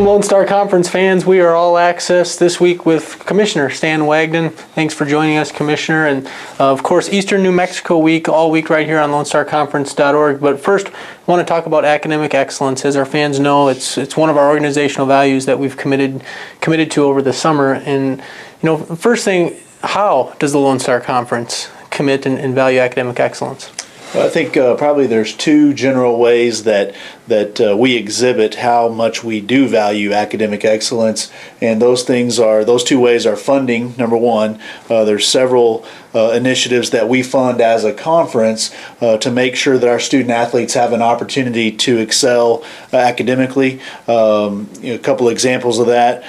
Lone Star Conference fans, we are all access this week with Commissioner Stan Wagden. Thanks for joining us, Commissioner. And of course, Eastern New Mexico week, all week right here on LoneStarConference.org. But first, I want to talk about academic excellence. As our fans know, it's one of our organizational values that we've committed to over the summer. And first thing, how does the Lone Star Conference commit and value academic excellence? Well, I think probably there's two general ways that we exhibit how much we do value academic excellence, and those two ways are funding. Number one, there's several initiatives that we fund as a conference to make sure that our student athletes have an opportunity to excel academically. A couple examples of that: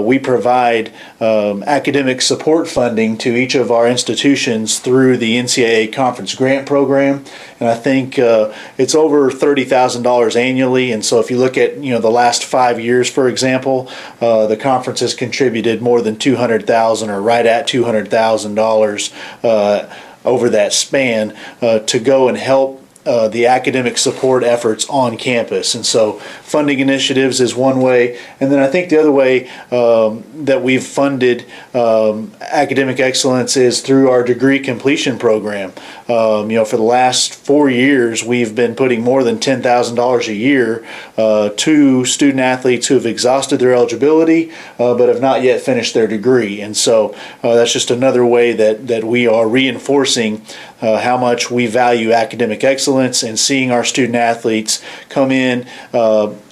we provide academic support funding to each of our institutions through the NCAA Conference Grant Program, and I think it's over $30,000 annually. And so if you look at the last 5 years, for example, the conference has contributed more than $200,000 or right at $200,000 over that span to go and help the academic support efforts on campus. And so funding initiatives is one way, and then I think the other way that we've funded academic excellence is through our degree completion program. For the last 4 years, we've been putting more than $10,000 a year to student athletes who have exhausted their eligibility but have not yet finished their degree. And so that's just another way that we are reinforcing how much we value academic excellence and seeing our student athletes come in,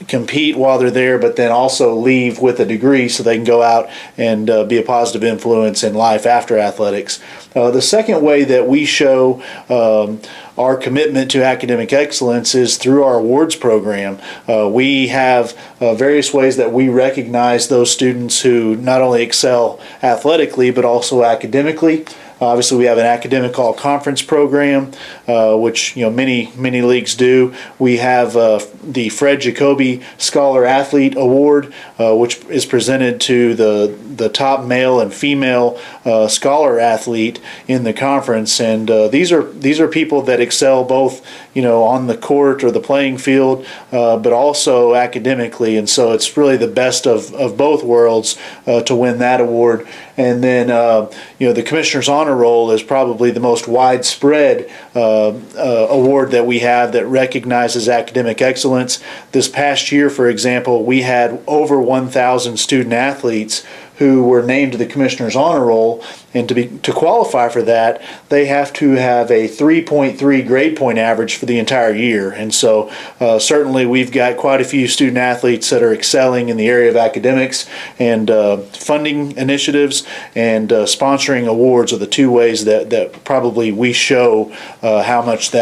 compete while they're there, but then also leave with a degree so they can go out and be a positive influence in life after athletics. The second way that we show our commitment to academic excellence is through our awards program. We have various ways that we recognize those students who not only excel athletically but also academically. Obviously, we have an academic all-conference program, which many leagues do. We have the Fred Jacoby Scholar Athlete Award, which is presented to the top male and female scholar athlete in the conference, and these are people that excel both on the court or the playing field, but also academically, and so it's really the best of both worlds to win that award. And then the Commissioner's Honor Roll is probably the most widespread award that we have that recognizes academic excellence. This past year, for example, we had over 1,000 student athletes who were named to the Commissioner's Honor Roll, and to qualify for that, they have to have a 3.3 grade point average for the entire year. And so certainly we've got quite a few student athletes that are excelling in the area of academics, and funding initiatives and sponsoring awards are the two ways that probably we show how much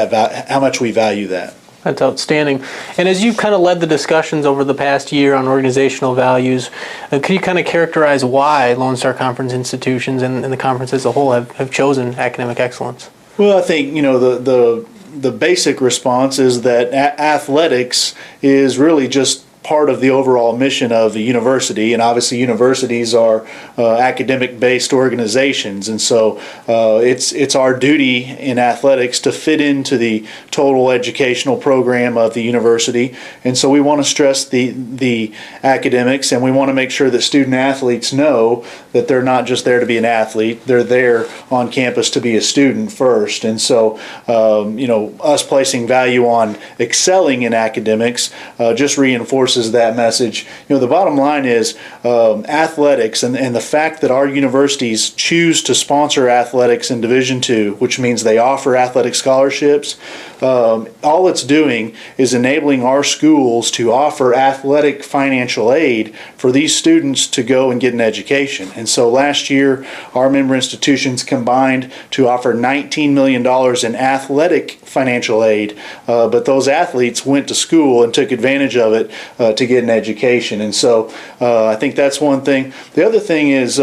we value that. That's outstanding. And as you've kind of led the discussions over the past year on organizational values, can you kind of characterize why Lone Star Conference institutions and the conference as a whole have chosen academic excellence? Well, I think the basic response is that athletics is really just part of the overall mission of the university, and obviously universities are academic-based organizations, and so it's our duty in athletics to fit into the total educational program of the university, and so we want to stress the academics, and we want to make sure that student athletes know that they're not just there to be an athlete, they're there on campus to be a student first. And so us placing value on excelling in academics just reinforces that message. The bottom line is athletics, and the fact that our universities choose to sponsor athletics in Division II, which means they offer athletic scholarships, all it's doing is enabling our schools to offer athletic financial aid for these students to go and get an education. And so last year, our member institutions combined to offer $19 million in athletic financial aid, but those athletes went to school and took advantage of it to get an education. And so I think that's one thing. The other thing is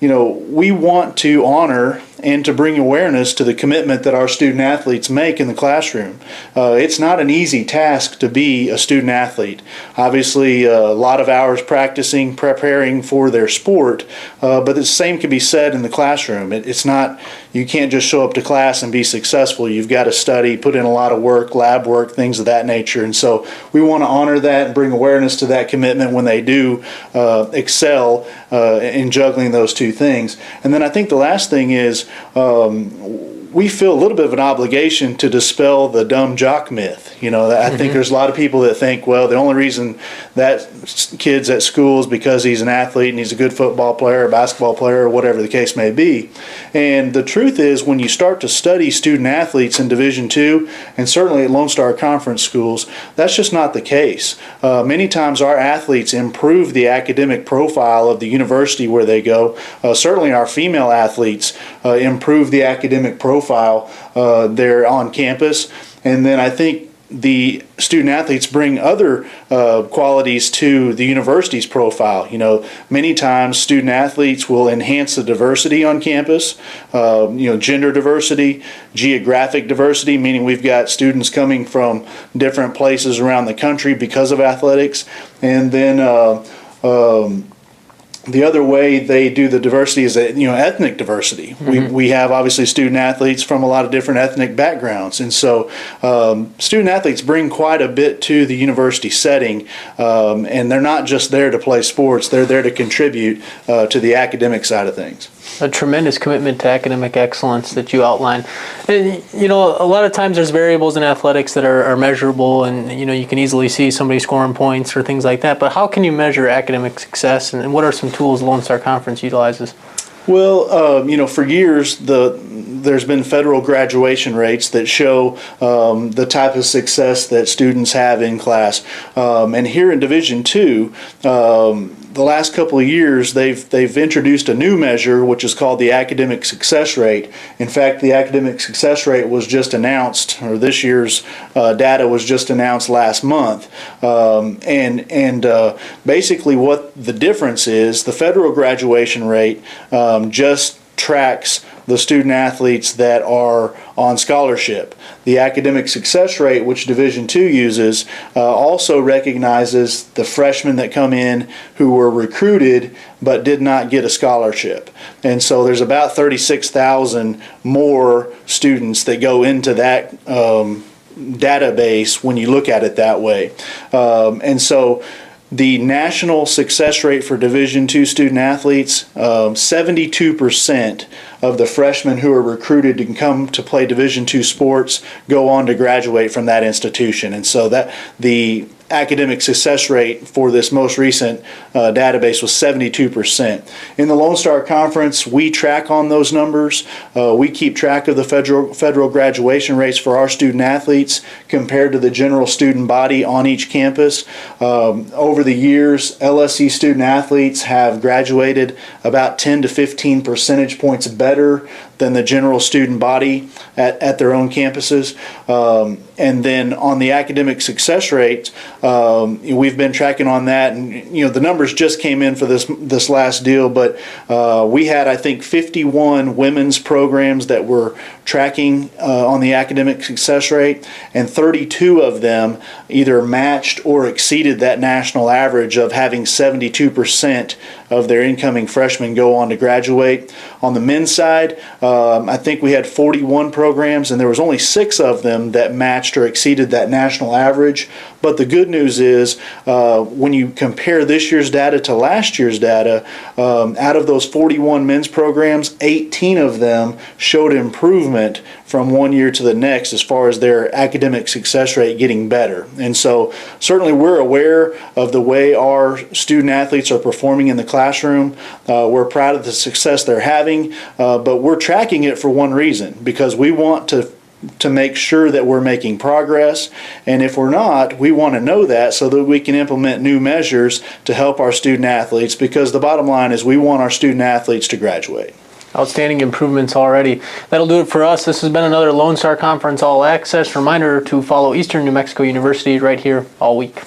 we want to honor and to bring awareness to the commitment that our student athletes make in the classroom. It's not an easy task to be a student athlete. Obviously, a lot of hours practicing, preparing for their sport, but the same can be said in the classroom. It's not, you can't just show up to class and be successful. You've got to study, put in a lot of work, lab work, things of that nature. And so we want to honor that and bring awareness to that commitment when they do excel in juggling those two things. And then I think the last thing is we feel a little bit of an obligation to dispel the dumb jock myth. I think there's a lot of people that think, well, the only reason that kid's at school is because he's an athlete and he's a good football player, or basketball player, or whatever the case may be. And the truth is, when you start to study student athletes in Division II, and certainly at Lone Star Conference schools, that's just not the case. Many times our athletes improve the academic profile of the university where they go. Certainly our female athletes improve the academic profile there on campus. And then I think the student athletes bring other qualities to the university's profile. Many times student athletes will enhance the diversity on campus, gender diversity, geographic diversity, meaning we've got students coming from different places around the country because of athletics. And then the other way they do the diversity is ethnic diversity. We have obviously student athletes from a lot of different ethnic backgrounds, and so student athletes bring quite a bit to the university setting, and they're not just there to play sports, they're there to contribute to the academic side of things. A tremendous commitment to academic excellence that you outline. And, a lot of times there's variables in athletics that are measurable, and you can easily see somebody scoring points or things like that. But how can you measure academic success, and what are some tools Lone Star Conference utilizes? Well, for years there's been federal graduation rates that show the type of success that students have in class, and here in Division II, the last couple of years they've introduced a new measure which is called the academic success rate. In fact, the academic success rate was just announced, or this year's data was just announced last month, and basically what the difference is, the federal graduation rate just tracks the student athletes that are on scholarship. The academic success rate, which Division II uses, also recognizes the freshmen that come in who were recruited but did not get a scholarship. And so there's about 36,000 more students that go into that database when you look at it that way. And so the national success rate for Division II student athletes, 72% of the freshmen who are recruited to come to play Division II sports go on to graduate from that institution. And so that the academic success rate for this most recent database was 72%. In the Lone Star Conference, we track on those numbers. We keep track of the federal graduation rates for our student athletes compared to the general student body on each campus. Over the years, LSC student athletes have graduated about 10 to 15 percentage points better than the general student body at their own campuses. And then on the academic success rate, we've been tracking on that, and the numbers just came in for this last deal, but we had, I think, 51 women's programs that were tracking on the academic success rate, and 32 of them either matched or exceeded that national average of having 72% of their incoming freshmen go on to graduate. On the men's side, I think we had 41 programs, and there was only 6 of them that matched or exceeded that national average. But the good news is, when you compare this year's data to last year's data, out of those 41 men's programs, 18 of them showed improvement from one year to the next as far as their academic success rate getting better. And so certainly we're aware of the way our student athletes are performing in the classroom. We're proud of the success they're having, but we're tracking it for one reason, because we want to make sure that we're making progress, and if we're not, we want to know that so that we can implement new measures to help our student athletes, because the bottom line is we want our student athletes to graduate. Outstanding improvements already. That'll do it for us. This has been another Lone Star Conference All Access. Reminder to follow Eastern New Mexico University right here all week.